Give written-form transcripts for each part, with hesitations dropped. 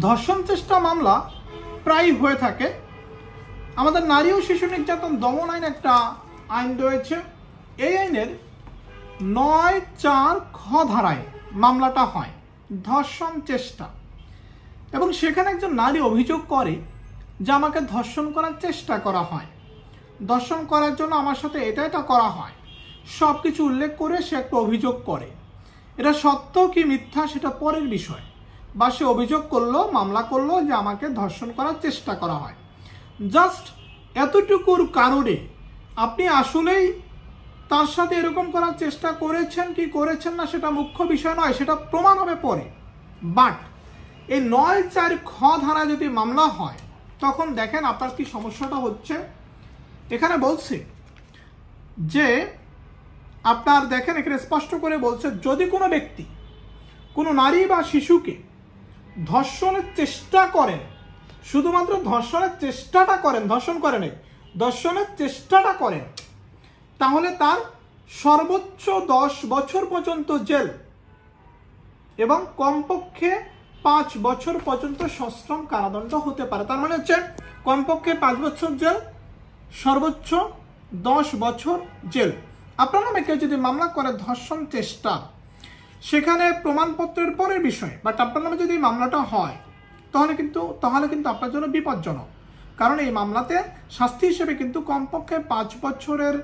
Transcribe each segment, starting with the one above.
ধর্ষণ চেষ্টা মামলা প্রায় হয়ে থাকে। আমাদের নারী ও শিশু নির্যাতন দমন আইন একটা আইন রয়েছে। এই আইনের ৯(৪) খ ধারায় মামলাটা হয়, ধর্ষণ চেষ্টা। এবং সেখানে একজন নারী অভিযোগ করে যে আমাকে ধর্ষণ করার চেষ্টা করা হয়, ধর্ষণ করার জন্য আমার সাথে এটা করা হয়, সব কিছু উল্লেখ করে সে একটা অভিযোগ করে। এটা সত্য কি মিথ্যা সেটা পরের বিষয়, বা সে অভিযোগ করলো, মামলা করলো যে আমাকে ধর্ষণ করার চেষ্টা করা হয়। জাস্ট এতটুকুর কারণে আপনি আসলেই তার সাথে এরকম করার চেষ্টা করেছেন কি করেছেন না সেটা মুখ্য বিষয় নয়, সেটা প্রমাণ হবে পরে। বাট এই ৯(৪) খ ধারা যদি মামলা হয় তখন দেখেন আপনার কি সমস্যাটা হচ্ছে। এখানে বলছে যে আপনার দেখেন এখানে স্পষ্ট করে বলছে, যদি কোনো ব্যক্তি কোনো নারী বা শিশুকে ধর্ষণের চেষ্টা করেন, শুধুমাত্র ধর্ষণের চেষ্টাটা করেন, ধর্ষণ করে নেই, ধর্ষণের চেষ্টাটা করেন, তাহলে তার সর্বোচ্চ 10 বছর পর্যন্ত জেল এবং কমপক্ষে 5 বছর পর্যন্ত সশ্রম কারাদণ্ড হতে পারে। তার মানে হচ্ছে কমপক্ষে 5 বছর জেল, সর্বোচ্চ 10 বছর জেল। আপনার নামে কেউ যদি মামলা করে ধর্ষণ চেষ্টা, সেখানে প্রমাণপত্রের পরের বিষয়, বাট আপনার নামে যদি মামলাটা হয় তাহলে কিন্তু আপনার জন্য বিপজ্জনক। কারণ এই মামলাতে শাস্তি হিসেবে কিন্তু কমপক্ষে 5 বছরের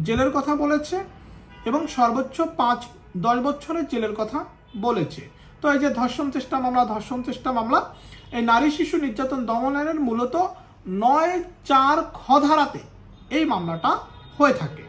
জেলের কথা বলেছে এবং সর্বোচ্চ 10 বছরের জেলের কথা বলেছে। তো এই যে ধর্ষণ চেষ্টা মামলা এই নারী শিশু নির্যাতন দমন আইনের মূলত ৯(৪) খ ধারাতে এই মামলাটা হয়ে থাকে।